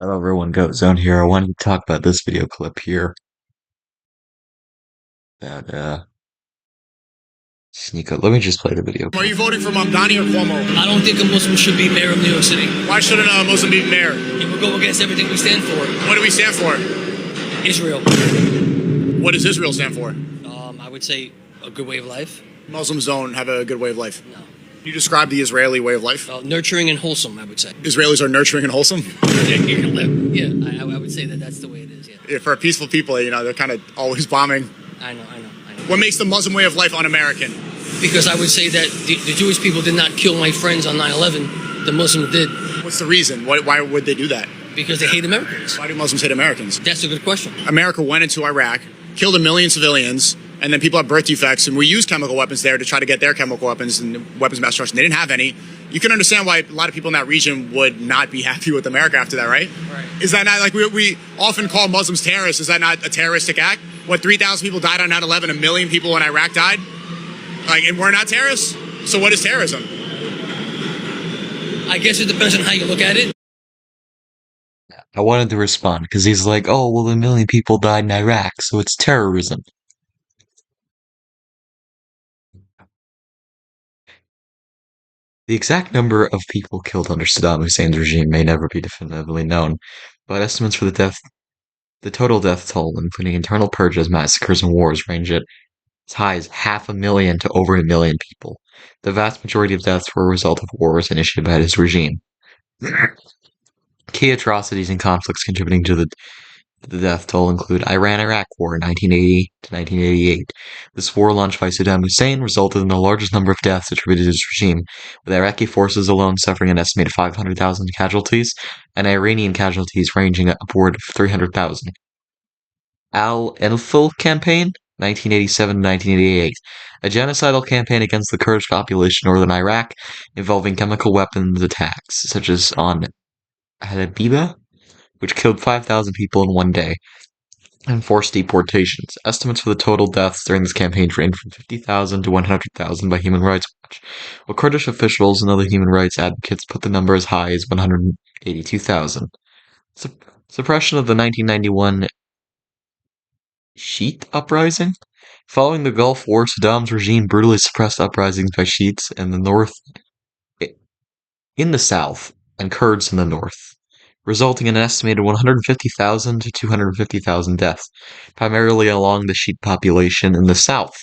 Hello everyone, Goat Zone here. I wanted to talk about this video clip here about Sneako. Let me just play the video Are clip. you voting for Mamdani or Cuomo? I don't think a Muslim should be mayor of New York City. Why shouldn't a Muslim be mayor? It would go against everything we stand for. What do we stand for? Israel. What does Israel stand for? I would say a good way of life. Muslims don't have a good way of life. No. You describe the Israeli way of life? Nurturing and wholesome, I would say. Israelis are nurturing and wholesome? Yeah, you can live. Yeah, I would say that that's the way it is, yeah. Yeah, for peaceful people, they're kind of always bombing. I know. What makes the Muslim way of life un-American? Because I would say that the Jewish people did not kill my friends on 9/11. The Muslims did. What's the reason? Why would they do that? Because they hate Americans. Why do Muslims hate Americans? That's a good question. America went into Iraq, killed 1 million civilians, and then people have birth defects, and we use chemical weapons there to try to get their chemical weapons and weapons of mass destruction. They didn't have any. You can understand why a lot of people in that region would not be happy with America after that, right? Right. Is that not, like, we often call Muslims terrorists, is that not a terroristic act? What, 3,000 people died on 9/11, 1 million people in Iraq died? And we're not terrorists? So what is terrorism? I guess it depends on how you look at it. I wanted to respond because he's like, oh, well, 1 million people died in Iraq, so it's terrorism. The exact number of people killed under Saddam Hussein's regime may never be definitively known, but estimates for the total death toll, including internal purges, massacres, and wars, range at as high as 500,000 to over 1 million people. The vast majority of deaths were a result of wars initiated by his regime. Key atrocities and conflicts contributing to the death toll include Iran-Iraq War 1980 to 1988. This war, launched by Saddam Hussein, resulted in the largest number of deaths attributed to his regime, with Iraqi forces alone suffering an estimated 500,000 casualties, and Iranian casualties ranging upward of 300,000. Al-Enfil Campaign 1987-1988, a genocidal campaign against the Kurdish population in northern Iraq, involving chemical weapons attacks, such as on Hadabiba, which killed 5,000 people in one day, and forced deportations. Estimates for the total deaths during this campaign range from 50,000 to 100,000 by Human Rights Watch, while Kurdish officials and other human rights advocates put the number as high as 182,000. Suppression of the 1991 G.O.A.T uprising? Following the Gulf War, Saddam's regime brutally suppressed uprisings by Shiites in the south and Kurds in the north, resulting in an estimated 150,000 to 250,000 deaths, primarily along the Shiite population in the south.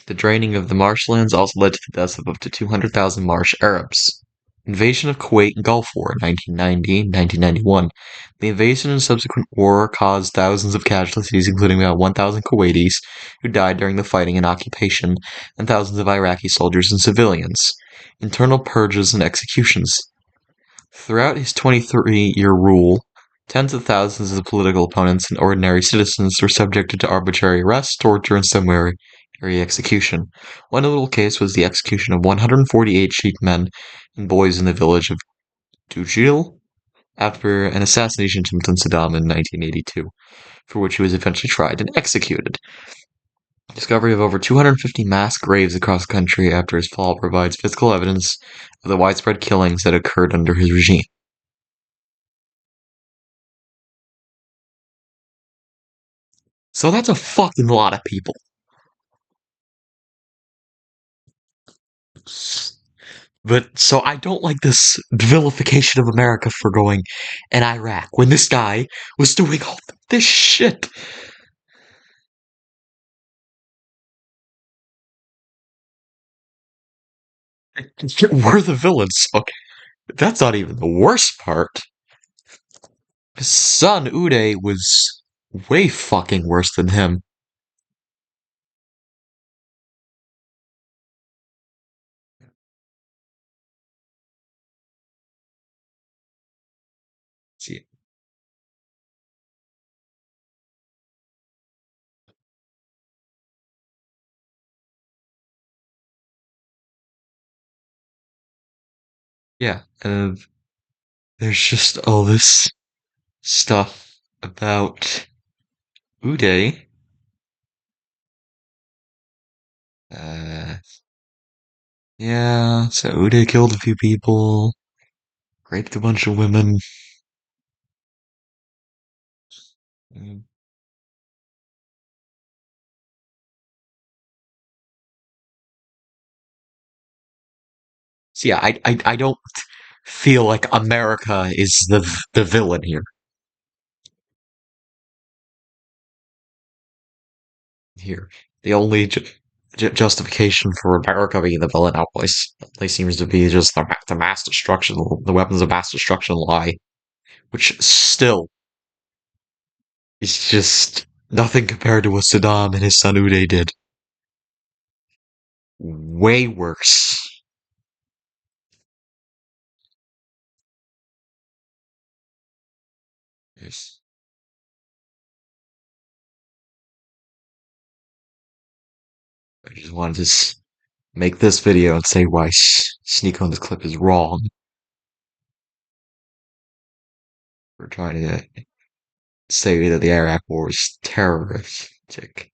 The draining of the marshlands also led to the deaths of up to 200,000 Marsh Arabs. Invasion of Kuwait and Gulf War 1990-1991. The invasion and subsequent war caused thousands of casualties, including about 1,000 Kuwaitis who died during the fighting and occupation, and thousands of Iraqi soldiers and civilians. Internal purges and executions. Throughout his 23-year rule, tens of thousands of political opponents and ordinary citizens were subjected to arbitrary arrest, torture, and summary execution. One notable case was the execution of 148 Shiite men and boys in the village of Dujil after an assassination attempt on Saddam in 1982, for which he was eventually tried and executed. Discovery of over 250 mass graves across the country after his fall provides physical evidence of the widespread killings that occurred under his regime. So that's a fucking lot of people. But so I don't like this vilification of America for going in Iraq when this guy was doing all this shit. We're the villains. Okay, that's not even the worst part. His son Uday was way fucking worse than him. See, yeah, and there's just all this stuff about Uday. Uh, yeah, so Uday killed a few people, raped a bunch of women. Mm. So yeah, I don't feel like America is the villain here. Here, the only justification for America being the villain outplace seems to be just the mass destruction, the weapons of mass destruction lie, which still is just nothing compared to what Saddam and his son Uday did. Way worse. Yes. I just wanted to make this video and say why Sneak on this clip is wrong. We're trying to say that the Iraq War is terroristic.